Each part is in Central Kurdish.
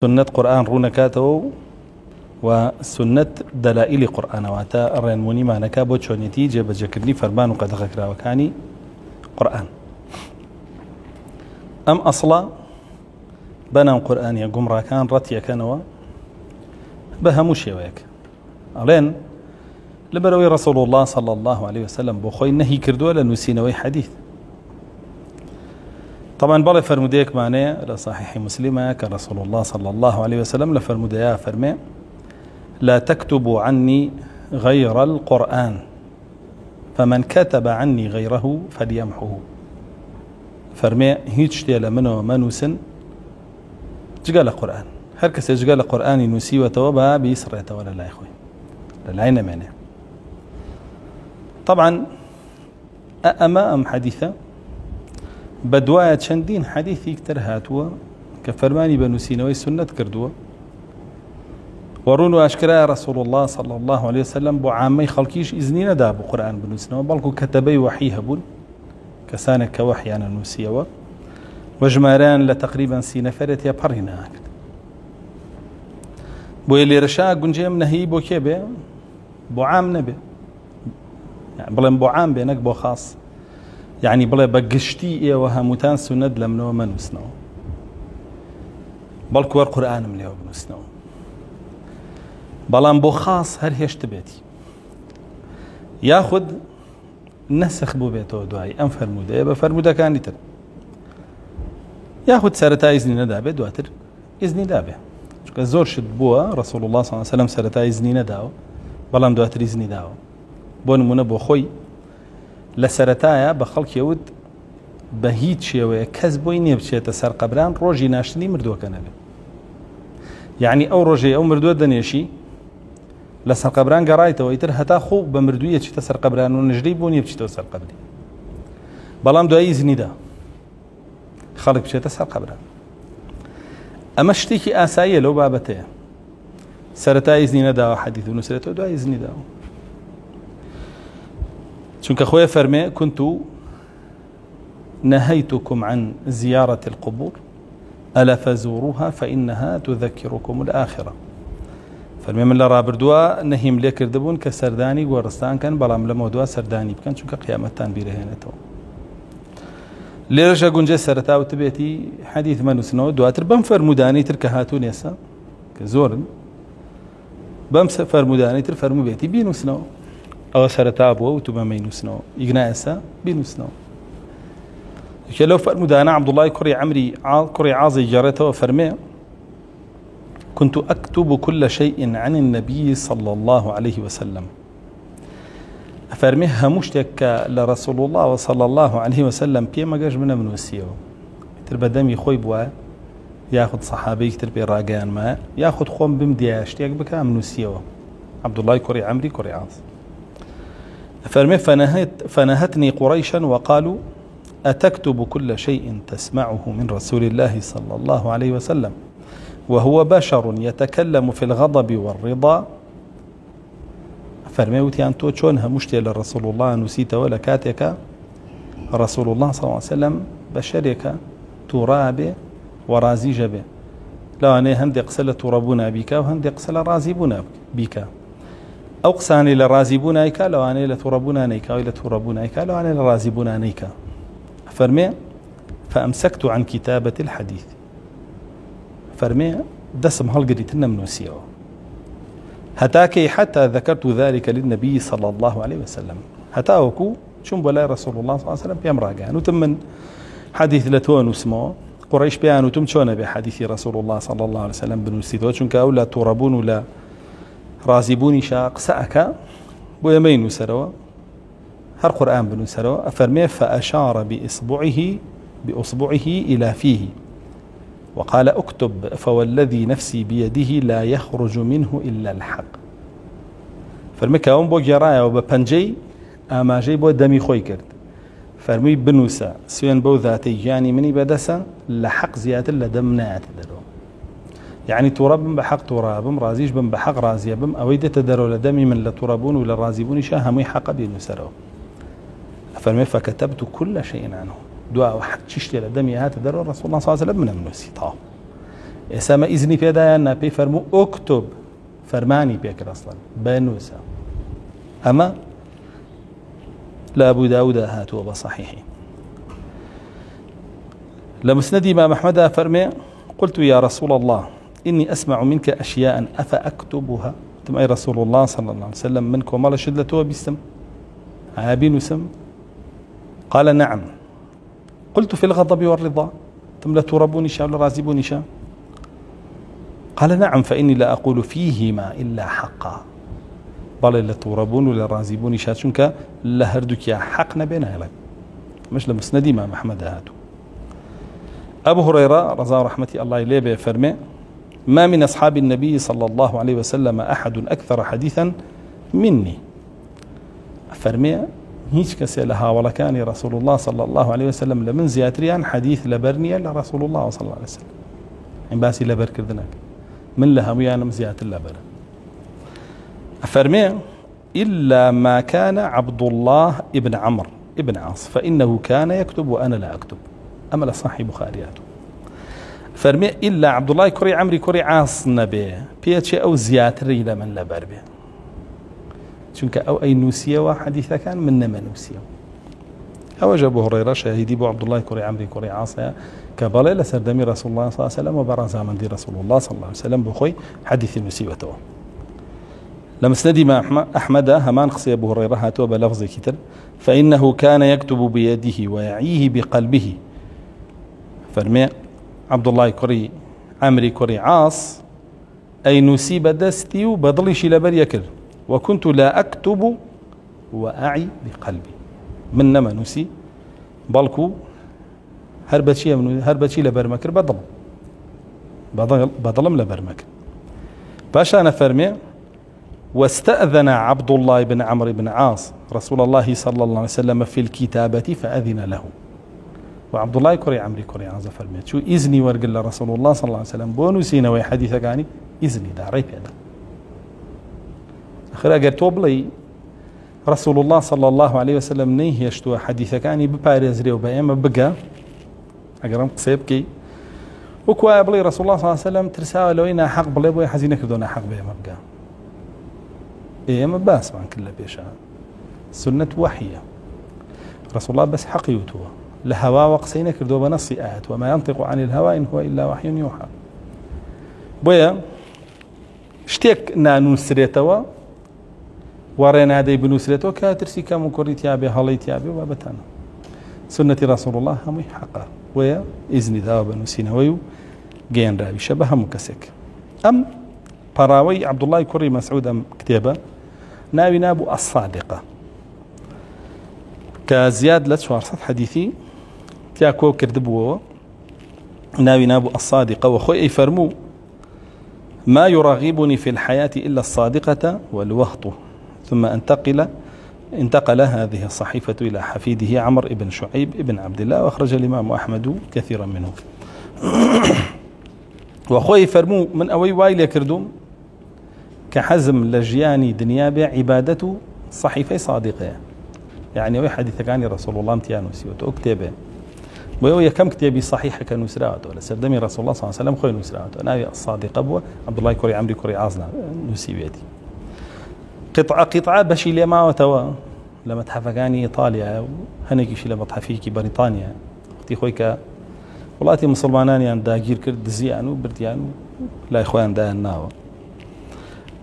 سنة قرآن رونكاته وسنة دلائل قرآن واتا الرنموني ما نكابو تشونيتي جيب جكرني فرمان وقد غكرا وكاني قرآن أم أصلا بنا قرآن يقوم راكان رتيا كانوا بهموشي وياك ألين لبروي رسول الله صلى الله عليه وسلم بخوي نهي كردوا لنسينوي حديث طبعا بلا فرموديك معناه لصحيح مسلمة كرسول الله صلى الله عليه وسلم لفرموديا فرمي لا تكتبوا عني غير القرآن فمن كتب عني غيره فليمحه فرمي هيتش ديال منو منوسن جقال قرآن هركس جقال قرآن نسي وتوبها بيسرته ولا لا يا اخوي العين معناه طبعا أم حديثة بدواية چندين حديثي كتر هاتوا كفرماني بنوسينوي سنة كردوا ورونو أشكرا رسول الله صلى الله عليه وسلم بو عامي خلقيش إذنين دابو قرآن بنوسينوي بلكو كتبي وحيها بون كسانك كوحي أنا نوسيوا وجماران لتقريبا سينفرت يا برهنا بو اللي رشا قنجيم نهي بو كيبه بو عام نبي يعني بلن بو عام بينك بو خاص يعني بلا بقشتي إيه وهموتان سند لمنو منوسنو بلكو القرآن مليو بنوسنو بلان بو خاص هر هشت بيتي ياخد نسخ بو بيتو دواي أم فرموده بفرموده كان لتر ياخد سرطا إذني ندابه دواتر إذني دابه زور شد بوا رسول الله صلى الله عليه وسلم سرطا إذني نداو بلان دواتر إذني داو بون منه بو خوي لسرتايا بخلق يود بهيت شيوه كذبوي نيبشيت سر قبران روجي ناشتني مردوه كنبه يعني او روجي او مردوه دنيشي لسر قبران قرايته ويتر هتا خو بمردوية شتا سر قبران ونجريبو نيبشيتو سر قبري بلام دو ايزني دا خلق بشيت سر قبران اما اشتيكي آسايا لو بابته سرتا ايزني ندا وحديث ونسرته دو ايزني دا چونك خويا فرمي كنت نهيتكم عن زيارة القبور ألا فزوروها فإنها تذكركم الآخرة فرمي من لرا بردوا نهيم ليك كردبون كسرداني ورستان كان بلام لمودوا سرداني بكان چونك قيامتان بيرهينتو ليرجا قنجة سرتاو تبيتي حديث منوسنو دواتر بمفر مداني تركهاتون يسا كزورن بمفر مداني ترفرمو بيتي بينوسنو أو سرتابو وتبا مينوسنو إجناسا بينوسنو لو فرمودانا عبد الله كري عازي جارته وفرمي كنت أكتب كل شيء عن النبي صلى الله عليه وسلم فرميها مشتك لرسول الله صلى الله عليه وسلم بيما جاج من وسيو تربى دمي خوي بوا ياخذ صحابي تربي راجان ما ياخذ خوم بمدياش تيك بكا من وسيو عبد الله كري عاز فرمي فنهتني قريشا وقالوا أتكتب كل شيء تسمعه من رسول الله صلى الله عليه وسلم وهو بشر يتكلم في الغضب والرضا فرمي وتيان تو شونها مشتي لرسول الله نسيت ولا كاتك رسول الله صلى الله عليه وسلم بشرك ترابه ورازي جبه لو أنا هندي قسل ترابنا بك وهندي قسل رازبنا بك أقساني لرازبون أيكا لو أنا لتربون أنيكا ولا تربون أيكا لو أنا لرازبون أنيكا فرمي فأمسكت عن كتابة الحديث فرمي دسم هالقريتنا من وسيعه هتاكي حتى ذكرت ذلك للنبي صلى الله عليه وسلم هتاوكو شنب ولا رسول الله صلى الله عليه وسلم بيمراقان وتمن حديث لتون وسمو قريش بيان وتمشون بحديث رسول الله صلى الله عليه وسلم بنوسيدو شنك أو لا تربون ولا رازبوني شاق سأكا بويمين سروا هر قرآن بنو سروا أفرمي فأشار بإصبعه إلى فيه وقال اكتب فوالذي نفسي بيده لا يخرج منه إلا الحق فرمي كاون بو جرايا وببنجي أما جي بو دمي خوي كرد فرمي بنوسا سوين بو ذاتي جاني مني بدسا لحق زيادة لدمنات درو يعني تراب بحق تراب رازيج بم بحق رازي بم أويد تدروا لدمي من لترابون ولا رازيبون شاهمي حق بينو سروا فرمي فكتبت كل شيء عنه دعاء وحق تشتري لدمي هات دروا رسول الله صلى الله عليه وسلم من المنسي طاو ئێسامە ئیزنی پێدایان ناپێی فەرموو ئۆکتۆب فەرمانی پێکرد ئەسڵەن بنووسە ئەمە لە ئەبوو داوودە هاتووە بە صحیحی لمسند إمام أحمد فرمي قلت يا رسول الله إني أسمع منك أشياء أفأكتبها تم أي رسول الله صلى الله عليه وسلم منك وما شدلته بسم عابين وسم قال نعم قلت في الغضب والرضا تم لا تربوني شاء ولا رازبوني شاء قال نعم فإني لا أقول فيهما إلا حقا بل لا تربون ولا رازبوني شاء شنك لا هردك يا حق نبينا لك مش لمسند إمام أحمد هاتو أبو هريرة رضا رحمتي الله إليه فرمي ما من أصحاب النبي صلى الله عليه وسلم أحد أكثر حديثا مني فرمي هيج كسي لها ولا كان رسول الله صلى الله عليه وسلم لمن زياتريان حديث لبرني لرسول الله صلى الله عليه وسلم إن باسي لبر كردناك من لها ويانا مزيات اللبر فرمي إلا ما كان عبد الله ابن عمرو ابن عاص فإنه كان يكتب وأنا لا أكتب أما لصاحب بخارياته فرمي إلا عبد الله كري عمري كري عاص نبي بيتشي أو زياتري لمن لبر به چونك أو أي نوسية وحديثة كان من نما نوسية أو أبو هريرة شاهدي بو عبد الله كري عمري كري عاص كبالي لسردمي رسول الله صلى الله عليه وسلم وبرزا من دي رسول الله صلى الله عليه وسلم بخوي حديث نسيبته لما سندي مع أحمد همان قصي أبو هريرة هاتوا بلفظ كتر فإنه كان يكتب بيده ويعيه بقلبه فرمي عبد الله كري عمري كري عاص أي نسيب دستي وبضلي شي لبر يكر وكنت لا أكتب وأعي بقلبي من نما نسي بلكو هربتشي لبرمكر بضلم لبرمكر باشا أنا فرمي واستأذن عبد الله بن عمرو بن عاص رسول الله صلى الله عليه وسلم في الكتابة فأذن له وعبد الله كري عمري كري عاص فرمي شو إذني ورقل رسول الله صلى الله عليه وسلم بونسينا وحديث كاني إذني داري هذا آخر أجر توبلي رسول الله صلى الله عليه وسلم نيه يشتوى حديث كاني بباريزري وبأيام بقى أجرم قصيبكي وكوا بلي رسول الله صلى الله عليه وسلم ترساوى لو إنا حق بلي بوي حزينك دونا حق بأيام بقى إيه ما باس عن كل بيشا سنة وحية رسول الله بس حقيوته لهوا وقسينا كردو بنص آيات وما ينطق عن الهوى إن هو إلا وحي يوحى بويا اشتيك نانو سريتوا ورينا هذا ابن سريتوا كاترسي كم كوريتيابي هاليتيابي وابتانا سنة رسول الله هم حقا ويا إذن ذا بنو سينويو جين رابي شبه مكسك أم براوي عبد الله كري مسعود أم كتابة ناوي نابو الصادقة كزياد لتشوار صد حديثي تياكو كردبوه ناوي نابو الصادقة وخوي أي فرمو ما يرغبني في الحياة إلا الصادقة والوهط ثم انتقل هذه الصحيفة إلى حفيده عمرو بن شعيب بن عبد الله وأخرج الإمام أحمد كثيرا منه وخوي فرمو من أوي وايل يكردوم كحزم لجياني دنيابي عبادته صحيفة صادقة يعني وي حديث كان رسول الله امتيانوسي وتكتبه ويا كم كتابي صحيحة كنسراته ولا سردمي رسول الله صلى الله عليه وسلم خوي نسراته أنا الصادق أبوه عبد الله كوري عمري كوري عازنا نسيبيتي قطعة بشي لما وتوا لما تحفقاني إيطاليا هنيك شي لما تحفيكي بريطانيا اختي خويك ولاتي مسلماناني عند داجير كرد زيانو برديانو لا إخوان دا الناوة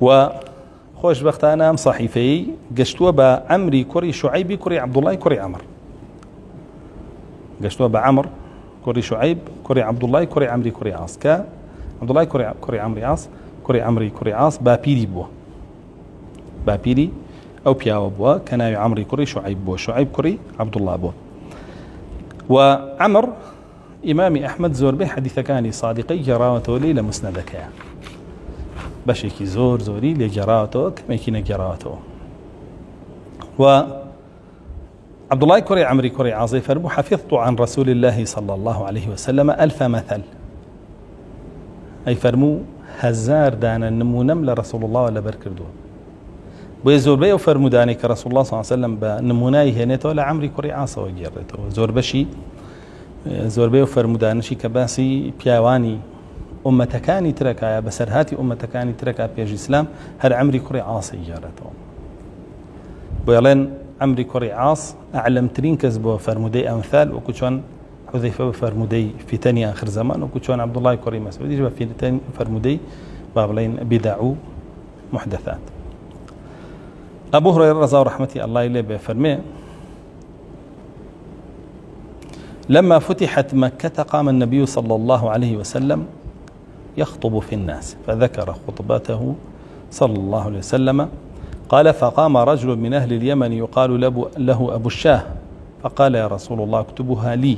وخوش بخت أنا أم صحيفي قشتوا بعمري كوري شعيبي كوري عبد الله كوري عمر قشتوا بعمر كوري شعيب كوري عبد الله كوري عمري كوري عاص كا عبد الله كوري عمري عاص كوري عمري كوري عاص بابيري بوا بابيري أو بياو بوا كان عمري كوري شعيب بوا شعيب كوري عبد الله بوا وعمر إمام أحمد زور به حديث كاني صادقي جراوته لي لمسندك يعني بشيكي زور زوري لجراوته كما يكينا جراوته و عبد الله كوري عمري كوري عاصي فرمو حفظت عن رسول الله صلى الله عليه وسلم 1000 مثل أي فرمو هزار دانا نمونم لرسول الله ولا بركردو بيزور بي وفرمو داني كرسول الله صلى الله عليه وسلم بنموناي هنيتو لعمري كوري عاصي وجرته زور بشي زور بي وفرمو دانشي كباسي بياواني ئومەتەکانی ترەکایە بەسەرهاتی ئومەتەکانی ترەکە پێش ئیسلام هەر عەمری کوڕی عاسی گێڕێتەوە بۆ ئەڵێن عەمری کوڕی عاس ئەعلەمترین کەس بۆ فەرمودەی ئەمثال وەکو چۆن حوذەیفە بە فەرمودەی فیتەنی ئاخر زەمان وەکو چۆن عەبدوڵڵای کوڕی مەسعودیش بە فەرمودەی با بڵێن بیدع و محدثات. أبو هريرة رضي الله رحمته الله إليه فرمي لما فتحت مكة قام النبي صلى الله عليه وسلم يخطب في الناس فذكر خطبته صلى الله عليه وسلم قال فقام رجل من أهل اليمن يقال له أبو الشاه فقال يا رسول الله اكتبها لي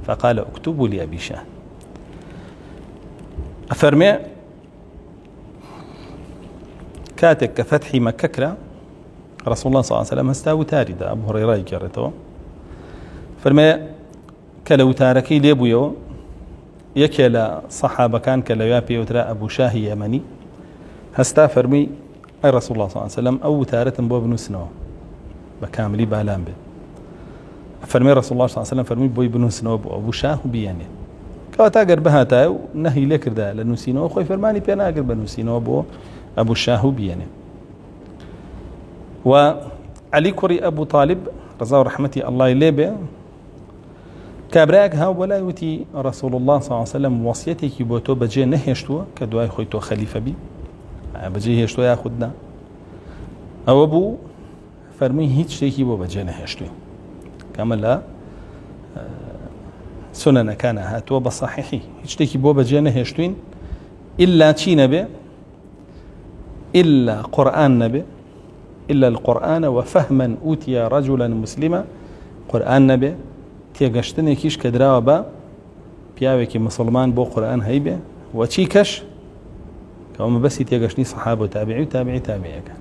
فقال اكتبوا لأبي شاه. أفرمي كاتك كفتح مكة كرا رسول الله صلى الله عليه وسلم هستاو تارد أبو هريرة يكرته فرمي كلو تاركي ليبويو يكلا صحابة كان كلا يابي وترى أبو شاه يمني هستا فرمي أي رسول الله صلى الله عليه وسلم أو تارة بو بنو سنو بكاملي بالام به فرمي رسول الله صلى الله عليه وسلم فرمي بو بنو سنو أبو شاه بياني كواتا قربها تاو نهي لكر دا لنو سينو خوي فرماني بيانا قرب بنو سينو بو أبو شاه بياني. وعلي كوري أبو طالب رضا رحمتي الله إليه كابراك ها ولا يوتي رسول الله صلى الله عليه وسلم وصيتي كي بوتو بجي نهيشتو كدواي خويتو خليفة بي بجي هيشتو ياخدنا أو أبو فرمي هيج شيكي بو بجي نهيشتو كما لا سنن كان هاتو بصحيحي هيج شيكي بو بجي نهيشتوين إلا تشي نبي إلا قرآن نبي إلا القرآن وفهما أوتي رجلا مسلما قرآن نبي تێگەشتنێکیش کە دراوە بە پیاوێکی مسلمان بۆ قورئان هەیبێ و چی کەش کە ئەمە بەسی تێگەشتنی سەحابە و تابعی و تابعی تابعیەکان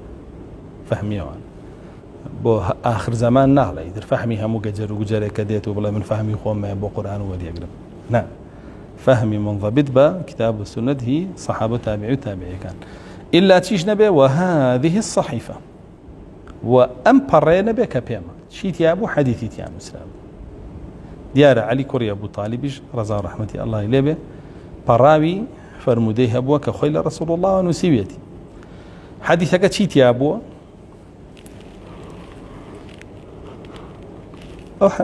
فەهمیەوان بۆ آخر زمان ناڵێ ئیتر فەهمی هەموو گەجەر و گوجەرێک کە دێت و بڵێ من فەهمی خۆمە بۆ قورئان و وەریەگرم نا فەهمی منضەبط بە کتاب و سنەت هی سەحابە و تابعی و تابعیەکان ئیلا چیش نەبێ وهذه الصحیفە و ئەم پەڕێ نەبێ کە پێمە چی تیا بوو حەدیثی تیا نووسرا ديار علي كوري أبو طالبش رضا رحمتي الله إليه براوي فرموديه أبوه كخيل رسول الله ونسيبيتي حديثك تشيت يا أبوه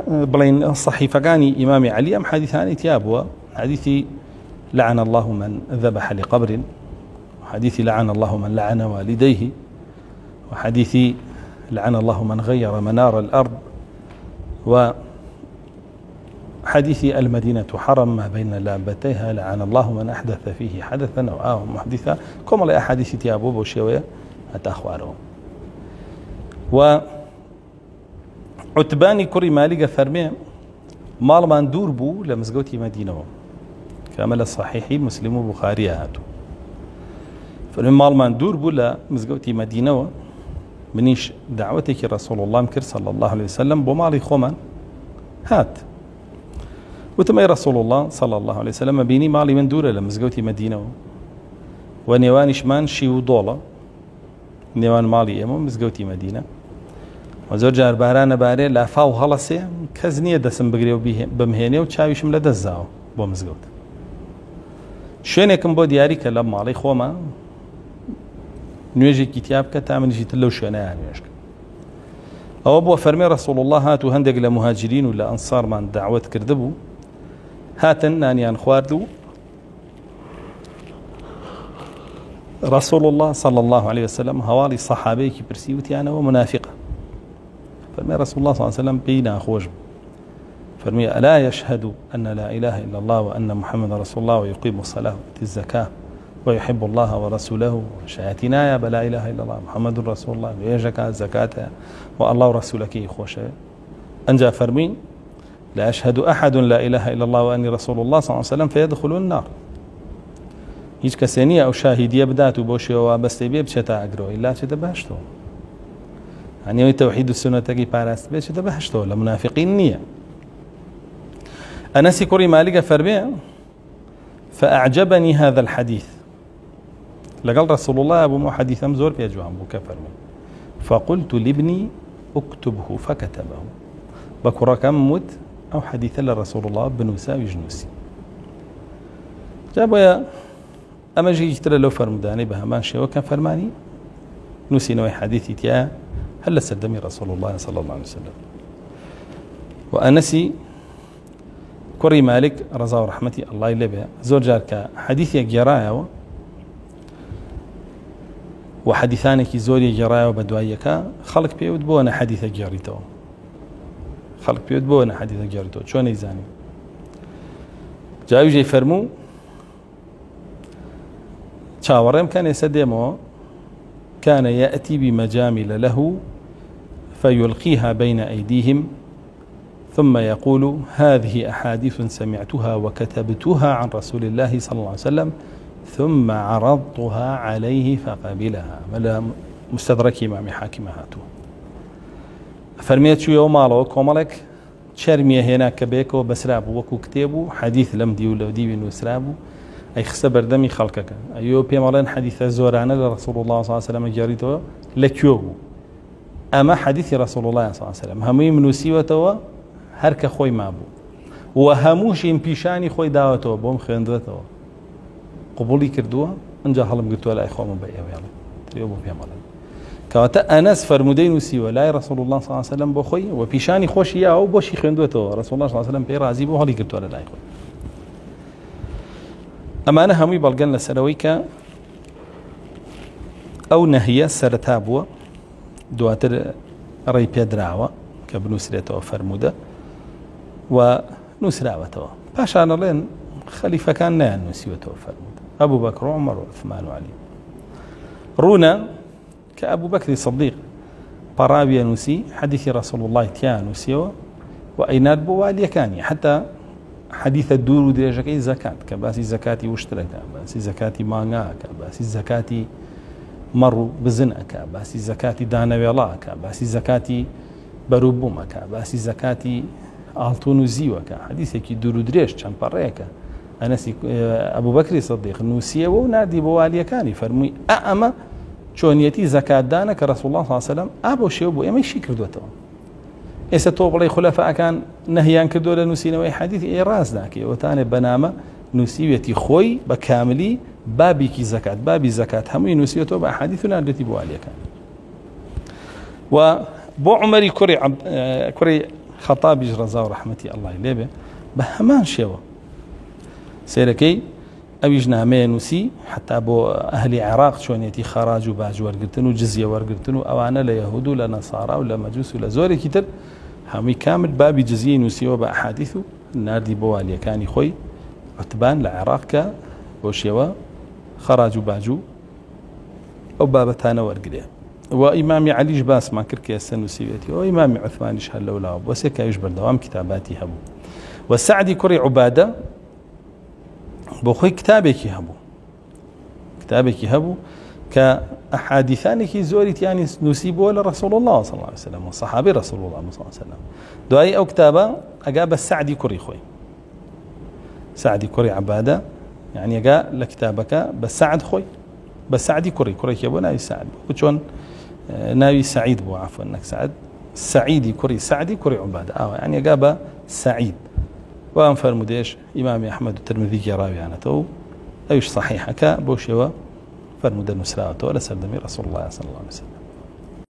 بلين الصحيفة كاني إمام علي أم حديثاني يا أبوه حديثي لعن الله من ذبح لقبر وحديثي لعن الله من لعن والديه وحديثي لعن الله من غير منار الأرض و حديث المدينة حرم ما بين لابتيها لعن الله من أحدث فيه حدثا أو آه محدثا كما لا أحاديث تيابو بوشيوية أتأخوارهم وعتباني كوري مالك فرمي مال من دور بو لمزقوتي مدينة كامل الصحيحي مسلم وبخاري هاتو فرمي مال من دور بو لمزقوتي مدينة منيش دعوتك رسول الله مكر صلى الله عليه وسلم بمالي خومن هات وتمي رسول الله صلى الله عليه وسلم بيني مالي من دورة لمزقوتي مدينة ونيوانش من شيو دولة نيوان مالي إمو مزقوتي مدينة وزور جار باران باري لا فاو هلسي كزنية دسم بقريو بمهيني وچاويشم لدزاو بو مزقوت شوينيكم بو دياري كلام مالي خوما نويجي كتاب كتامن جيت اللو شوينة يعني أو أبو فرمي رسول الله هاتو هندق لمهاجرين ولا أنصار من دعوة كردبو هاتن نانيان خواردو رسول الله صلى الله عليه وسلم هوالي صحابي كي برسيوتي أنا ومنافقة فرمي رسول الله صلى الله عليه وسلم بينا أخوج فرمي ألا يشهد أن لا إله إلا الله وأن محمد رسول الله ويقيم الصلاة ويؤتي الزكاة ويحب الله ورسوله شهادتنا يا بلا إله إلا الله محمد رسول الله ويجك زكاة والله ورسولك يخوش أنجا فرمين لا أشهد أحد لا إله إلا الله وأني رسول الله صلى الله عليه وسلم فيدخلون النار هیچ کەسێنیە ئەو شاهیدیە بدات و بۆ شێوە بەستەی بێ بچێتە ئەگرۆ ئیلا چێتە بەهەشتەوە هەنیەوەی تەوحید و سونەتەکەی پاراست بێت چێتە بەهەشتەوە لە منافقین نییە. ئەنەسی کوڕی مالیکە فەرمێ فأعجبني هذا الحديث لقال رسول الله أبو حديثا زور في أجوان بو كفرمي فقلت لابني اكتبه فكتبه بكرة كم مت أو حديث لرسول الله بنوسا وجنوسي جابوا يا أما جي ترى لو فرمداني بهمان شيء كان فرماني نوسي نوي حديثي تيا هل سردمي رسول الله صلى الله عليه وسلم. وأنسي كري مالك رضا ورحمتي الله يلبه زور جارك حديثي جرايا وحديثانك زوري جرايا وبدوايك خلق بيود بونا حديث جاريتو خلق بيود بونا حديث جاريتو شلون يزاني جاي جاي فرمو شاورم كان يسدمو كان يأتي بمجامل له فيلقيها بين أيديهم ثم يقول هذه أحاديث سمعتها وكتبتها عن رسول الله صلى الله عليه وسلم ثم عرضتها عليه فقبلها. ملا مستدرك إمام حاكم هاتو فرميت شو يوم الله كوملك شرمية هناك بيكو بسراب وكو كتابو حديث لم دي ولا دي بنو سرابو أي خسبر دمي خلقك أيو بيمالين حديث الزورانا لرسول الله صلى الله عليه وسلم جاريتو لكيوبو أما حديث رسول الله صلى الله عليه وسلم همي منو سيوتو هرك خوي مابو وهموش بيشاني خوي داوتو بوم خندوتو قبولي كردوها انجا حلم قلتوا لا اخوة من بيئة ويلا تريوبو بيمالين كواتا أنس فرمودين وسيوة لا رسول الله صلى الله عليه وسلم بخوي وبيشاني خوش ياو بوشي خندوتو رسول الله صلى الله عليه وسلم بيرازي بو هلي قلتوا لا اخوة. أما أنا همي بلغن لسلويك أو نهي سرتابوا دواتر ري بيدراوا كبنوسريتو فرموده ونسراوته باشان لين خليفة كان نان نسيوته فرموده أبو بكر وعمر وعثمان وعلي رونا كأبو بكر الصديق برابيا نسي حديث رسول الله تيان نسيوه وأيناد بوالي كاني حتى حديث الدور ودرجة زكاة كباسي زكاتي واشتركة باسي زكاتي مانغا كباسي زكاتي مروا بزنة كباسي زكاتي دانا ولا كباسي زكاتي بروبوما كباسي زكاتي آلتون وزيوة حديثك دور ودريش كان بريكا أنسي أبو بكر الصديق نوسيه ونادي بوالي كاني فرمي أأما شونيتي زكاة دانا كرسول الله صلى الله عليه وسلم أبو شيوبو إما يشكر دوتو إيسا توبلي خلفاء كان نهيان كردو لنسينا وي حديث إيراز داكي وتاني بنامة نسيوتي خوي بكاملي بابي كي زكاة بابي زكاة همي نسيوتو بأحاديثنا التي بوالي كان. وبو عمري كري خطابي رضا رحمتي الله يليبه بهمان شيوه سيركي أبيج نامي نسي حتى بو أهل العراق شونيتي خراج وباج ورقرتن وجزية ورقرتن أوانا ليهود ولا نصارى ولا مجوس ولا زوري كتر همي كامل بابي جزية نسي وبأحاديثه الناردي بوالي كان خوي عتبان لعراق بوشيوا خراج وباجو أو بابتانا ورقريه وإمامي علي جباس ما كركي السنوسيتي وإمامي عثمان يشهل لولا وسيكا يجبر دوام كتاباتي هبو والسعدي كري عبادة بخوي كتابك هبو كأحاديثانك زورت يعني نسيبه لرسول الله صلى الله عليه وسلم والصحابي رسول الله صلى الله عليه وسلم دعائي أو كتابة أجاب السعدي كري خوي سعدي كري عبادة يعني أجا لكتابك بس خوي بس سعدي كري يبو ناوي سعد وشون ناوي سعيد بو عفوا انك سعد سعيدي كري سعدي كري عبادة يعني أجاب سعيد وأن فرموديش إمام أحمد الترمذي راوي عنه تو أيش صحيحك بوشوا فرمود النسراء ولا سلمي رسول الله صلى الله عليه وسلم.